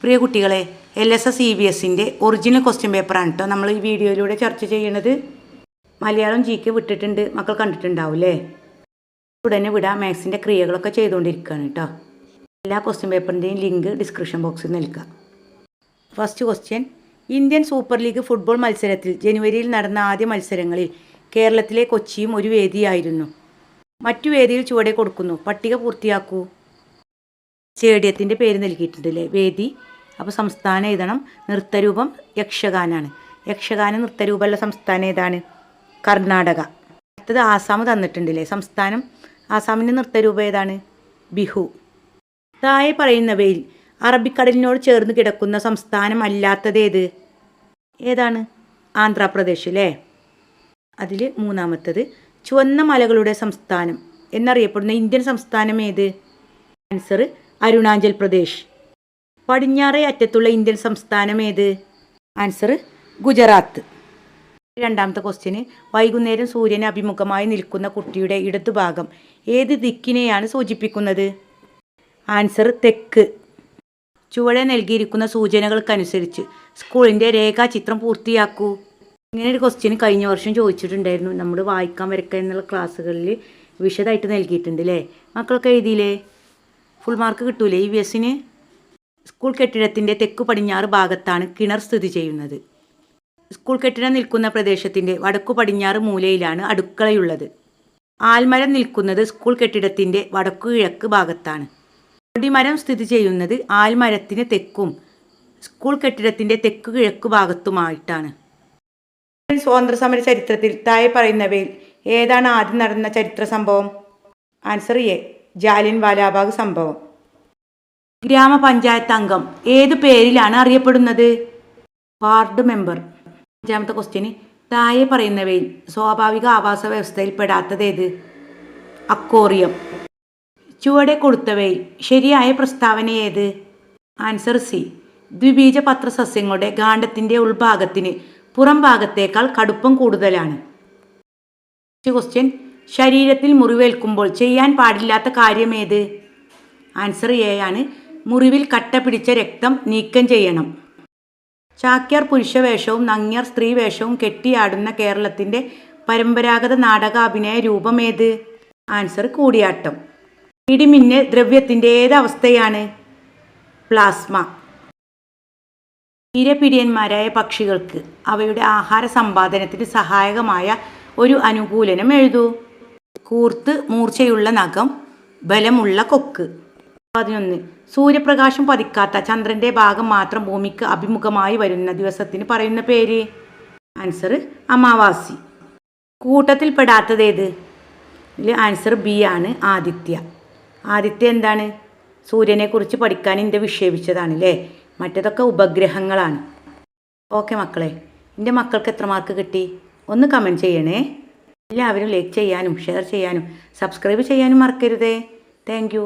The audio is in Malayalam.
പ്രിയ കുട്ടികളെ, LSS EVSൻ്റെ ഒറിജിനൽ ക്വസ്റ്റ്യൻ പേപ്പറാണ് കേട്ടോ നമ്മൾ ഈ വീഡിയോയിലൂടെ ചർച്ച ചെയ്യണത്. മലയാളം GK വിട്ടിട്ടുണ്ട്, മക്കൾ കണ്ടിട്ടുണ്ടാവില്ലേ? ഉടനെ വിടാം. മാത്സിൻ്റെ ക്രിയകളൊക്കെ ചെയ്തുകൊണ്ടിരിക്കുകയാണ് കേട്ടോ. എല്ലാ ക്വസ്റ്റ്യൻ പേപ്പറിൻ്റെയും ലിങ്ക് ഡിസ്ക്രിപ്ഷൻ ബോക്സിൽ നൽകാം. First question: Indian super league football മത്സരത്തിൽ ജനുവരിയിൽ നടന്ന ആദ്യ മത്സരങ്ങളിൽ കേരളത്തിലെ കൊച്ചിയും ഒരു വേദിയായിരുന്നു. മറ്റു വേദിയിൽ ചുവടെ കൊടുക്കുന്നു. പട്ടിക പൂർത്തിയാക്കൂ. സ്റ്റേഡിയത്തിൻ്റെ പേര് നൽകിയിട്ടുണ്ടല്ലേ, വേദി. അപ്പോൾ സംസ്ഥാനം എഴുതണം. നൃത്തരൂപം യക്ഷഗാനാണ്. യക്ഷഗാന നൃത്തരൂപമുള്ള സംസ്ഥാനം ഏതാണ്? കർണാടക. അടുത്തത് ആസാം തന്നിട്ടുണ്ടല്ലേ, സംസ്ഥാനം. ആസാമിൻ്റെ നൃത്തരൂപം ഏതാണ്? ബിഹു. താഴെ പറയുന്നവയിൽ അറബിക്കടലിനോട് ചേർന്ന് കിടക്കുന്ന സംസ്ഥാനം അല്ലാത്തത് ഏതാണ്? ആന്ധ്രാപ്രദേശ് അല്ലേ. അതിൽ മൂന്നാമത്തത്: ചുവന്ന മലകളുടെ സംസ്ഥാനം എന്നറിയപ്പെടുന്ന ഇന്ത്യൻ സംസ്ഥാനം ഏത്? ആൻസർ അരുണാചൽ പ്രദേശ്. പടിഞ്ഞാറേ അറ്റത്തുള്ള ഇന്ത്യൻ സംസ്ഥാനം ഏത്? ആൻസർ ഗുജറാത്ത്. രണ്ടാമത്തെ ക്വസ്റ്റ്യന്: വൈകുന്നേരം സൂര്യന് അഭിമുഖമായി നിൽക്കുന്ന കുട്ടിയുടെ ഇടതുഭാഗം ഏത് ദിക്കിനെയാണ് സൂചിപ്പിക്കുന്നത്? ആൻസർ തെക്ക്. ചുവടെ നൽകിയിരിക്കുന്ന സൂചനകൾക്കനുസരിച്ച് സ്കൂളിൻ്റെ രേഖാചിത്രം പൂർത്തിയാക്കൂ. ഇങ്ങനെ ഒരു ക്വസ്റ്റ്യന് കഴിഞ്ഞ വർഷം ചോദിച്ചിട്ടുണ്ടായിരുന്നു. നമ്മൾ വായിക്കാൻ വരയ്ക്കാൻ എന്നുള്ള ക്ലാസ്സുകളിൽ വിശദമായിട്ട് നൽകിയിട്ടുണ്ട് അല്ലേ. മക്കൾക്ക് എഴുതിയില്ലേ? ഫുൾ മാർക്ക് കിട്ടൂലേ EVSന്? സ്കൂൾ കെട്ടിടത്തിൻ്റെ തെക്കു പടിഞ്ഞാറ് ഭാഗത്താണ് കിണർ സ്ഥിതി ചെയ്യുന്നത്. സ്കൂൾ കെട്ടിടം നിൽക്കുന്ന പ്രദേശത്തിൻ്റെ വടക്കു പടിഞ്ഞാറ് മൂലയിലാണ് അടുക്കളയുള്ളത്. ആൽമരം നിൽക്കുന്നത് സ്കൂൾ കെട്ടിടത്തിൻ്റെ വടക്കു കിഴക്ക് ഭാഗത്താണ്. കൊടിമരം സ്ഥിതി ചെയ്യുന്നത് ആൽമരത്തിന് തെക്കും സ്കൂൾ കെട്ടിടത്തിൻ്റെ തെക്കു കിഴക്ക് ഭാഗത്തുമായിട്ടാണ്. സ്വാതന്ത്ര്യ സമര ചരിത്രത്തിൽ താഴെ പറയുന്നവയിൽ ഏതാണ് ആദ്യം നടന്ന ചരിത്ര സംഭവം? ആൻസർ എ, ജാലിയൻ വാലാബാഗ് സംഭവം. ഗ്രാമപഞ്ചായത്ത് അംഗം ഏതു പേരിലാണ് അറിയപ്പെടുന്നത്? Ward member. അഞ്ചാമത്തെ ക്വസ്റ്റ്യന്: താഴെ പറയുന്നവയിൽ സ്വാഭാവിക ആവാസ വ്യവസ്ഥയിൽ പെടാത്തത് ഏത്? അക്വേറിയം. ചുവടെ കൊടുത്തവയിൽ ശരിയായ പ്രസ്താവന ഏത്? ആൻസർ സി, ദ്വിബീജപത്ര സസ്യങ്ങളുടെ കാണ്ഡത്തിൻ്റെ ഉൾഭാഗത്തിന് പുറം ഭാഗത്തേക്കാൾ കടുപ്പം കൂടുതലാണ്. ക്വസ്റ്റ്യൻ: ശരീരത്തിൽ മുറിവേൽക്കുമ്പോൾ ചെയ്യാൻ പാടില്ലാത്ത കാര്യം ഏത്? ആൻസർ എ ആണ്, മുറിവിൽ കട്ട പിടിച്ച രക്തം നീക്കം ചെയ്യണം. ചാക്യാർ പുരുഷവേഷവും നങ്ങ്യാർ സ്ത്രീവേഷവും കെട്ടിയാടുന്ന കേരളത്തിൻ്റെ പരമ്പരാഗത നാടകാഭിനയ രൂപം ഏത്? ആൻസർ കൂടിയാട്ടം. ഇടിമിന്നൽ ദ്രവ്യത്തിൻ്റെ ഏതവസ്ഥയാണ്? പ്ലാസ്മ. ഇരപിടിയന്മാരായ പക്ഷികൾക്ക് അവയുടെ ആഹാര സമ്പാദനത്തിന് സഹായകമായ ഒരു അനുകൂലനം എഴുതൂ. കൂർത്ത് മൂർച്ചയുള്ള നഖം, ബലമുള്ള കൊക്ക്. 11. സൂര്യപ്രകാശം പതിക്കാത്ത ചന്ദ്രൻ്റെ ഭാഗം മാത്രം ഭൂമിക്ക് അഭിമുഖമായി വരുന്ന ദിവസത്തിന് പറയുന്ന പേര്? ആൻസർ അമാവാസി. കൂട്ടത്തിൽ പെടാത്തത് ഏത്? ഇതിൽ ആൻസർ ബി ആണ്, ആദിത്യ. ആദിത്യ എന്താണ്? സൂര്യനെക്കുറിച്ച് പഠിക്കാൻ ഇന്ത്യ വിക്ഷേപിച്ചതാണ് അല്ലേ. മറ്റേതൊക്കെ ഉപഗ്രഹങ്ങളാണ്. ഓക്കെ മക്കളെ, എൻ്റെ മക്കൾക്ക് എത്ര മാർക്ക് കിട്ടി? ഒന്ന് കമൻറ്റ് ചെയ്യണേ. എല്ലാവരും ലൈക്ക് ചെയ്യാനും ഷെയർ ചെയ്യാനും സബ്സ്ക്രൈബ് ചെയ്യാനും മറക്കരുതേ. Thank you.